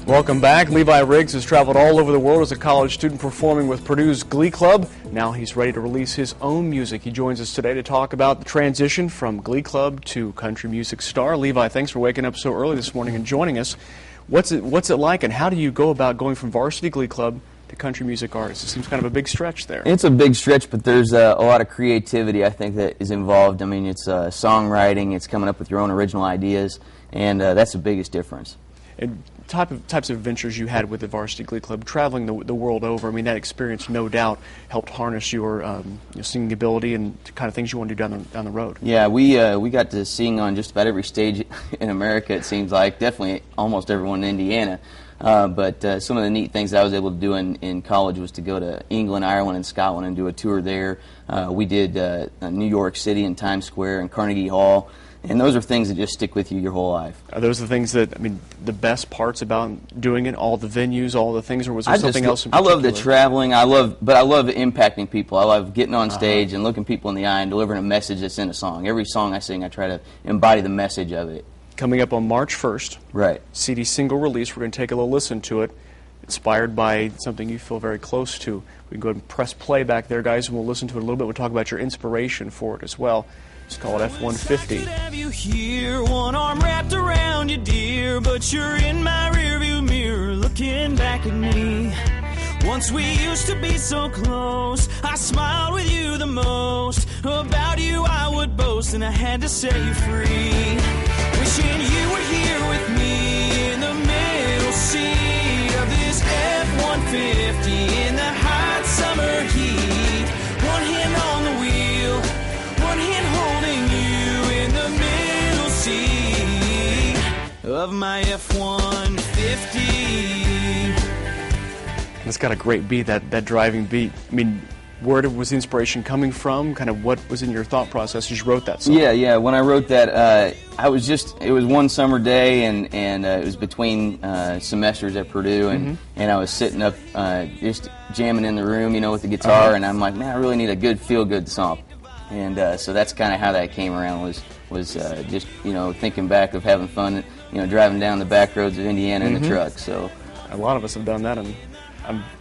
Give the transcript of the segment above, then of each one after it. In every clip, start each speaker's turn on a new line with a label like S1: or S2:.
S1: Welcome back. Levi Riggs has traveled all over the world as a college student performing with Purdue's Glee Club. Now he's ready to release his own music. He joins us today to talk about the transition from Glee Club to country music star. Levi, thanks for waking up so early this morning and joining us. What's it like, and how do you go about going from varsity Glee Club to country music artist? It seems kind of a big stretch there.
S2: It's a big stretch, but there's a lot of creativity, I think, that is involved. I mean, it's songwriting, it's coming up with your own original ideas, and that's the biggest difference.
S1: And types of adventures you had with the Varsity Glee Club, traveling the world over. I mean, that experience, no doubt, helped harness your singing ability and the kind of things you want to do down the road.
S2: Yeah, we got to sing on just about every stage in America, it seems like. Definitely almost everyone in Indiana. But some of the neat things I was able to do in college was to go to England, Ireland, and Scotland and do a tour there. We did New York City and Times Square and Carnegie Hall. And those are things that just stick with you your whole life.
S1: Are those the things that, I mean, the best parts about doing it, all the venues, all the things, or was there something else in particular?
S2: I love the traveling, but I love impacting people. I love getting on stage and looking people in the eye and delivering a message that's in a song. Every song I sing, I try to embody the message of it.
S1: Coming up on March 1st,
S2: right?
S1: CD single release, we're going to take a little listen to it, inspired by something you feel very close to. We can go ahead and press play back there, guys, and we'll listen to it a little bit. We'll talk about your inspiration for it as well. It's called F-150.
S3: Have you here, one arm wrapped around you, dear, but you're in my rearview mirror looking back at me. Once we used to be so close, I smiled with you the most. About you I would boast, and I had to set you free. Wishing you were here with me in the middle seat of this F-150 in the hot summer heat. One hand on the wheel, one hand holding you in the middle seat of my F-150.
S1: It's got a great beat, that driving beat. I mean, where was the inspiration coming from? Kind of what was in your thought process as you wrote that song?
S2: Yeah. When I wrote that, it was one summer day, and it was between semesters at Purdue, and I was sitting up just jamming in the room, with the guitar, and I'm like, man, I really need a good feel-good song. And so that's kind of how that came around, was just, thinking back of having fun, driving down the back roads of Indiana in the truck. So
S1: a lot of us have done that, and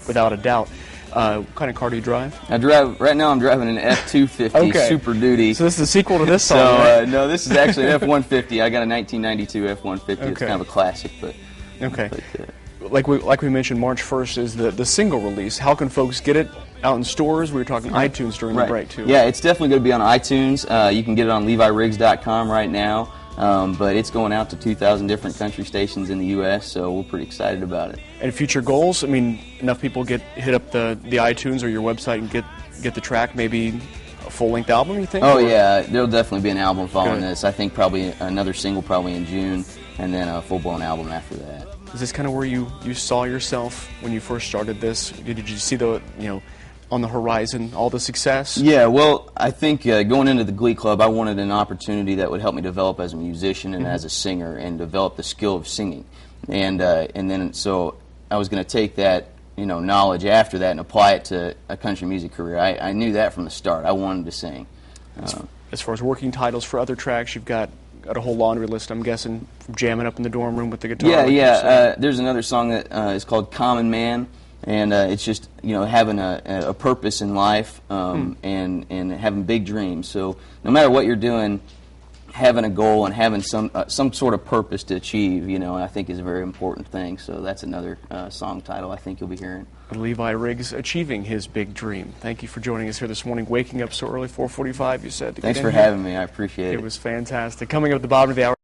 S1: without a doubt. What kind of car do you drive?
S2: Right now I'm driving an F-250 Super Duty.
S1: So this is the sequel to this song,
S2: so,
S1: right?
S2: No, this is actually an F-150. I got a 1992 F-150.
S1: Okay.
S2: It's kind of a classic, but...
S1: Okay. Like we mentioned, March 1st is the single release. How can folks get it out in stores? We were talking iTunes during the break, too.
S2: Yeah, it's definitely going to be on iTunes. You can get it on LeviRiggs.com right now. But it's going out to 2,000 different country stations in the U.S., so we're pretty excited about it.
S1: And future goals? I mean, enough people hit up the iTunes or your website and get the track, maybe a full-length album, you think?
S2: Oh, yeah, there'll definitely be an album following this. I think probably another single probably in June, and then a full-blown album after that.
S1: Is this kind of where you saw yourself when you first started this? Did you see on the horizon, all the success?
S2: Yeah, well, I think going into the Glee Club, I wanted an opportunity that would help me develop as a musician and as a singer, and develop the skill of singing. And then so I was going to take that knowledge after that and apply it to a country music career. I knew that from the start. I wanted to sing.
S1: As far as working titles for other tracks, you've got a whole laundry list, I'm guessing, from jamming up in the dorm room with the guitar.
S2: Yeah. There's another song that is called Common Man. And it's just having a purpose in life, and having big dreams. So no matter what you're doing, having a goal and having some sort of purpose to achieve, I think is a very important thing. So that's another song title I think you'll be hearing.
S1: Levi Riggs achieving his big dream. Thank you for joining us here this morning, waking up so early, 4:45. You said.
S2: Thanks for having me. I appreciate it.
S1: It was fantastic. Coming up at the bottom of the hour.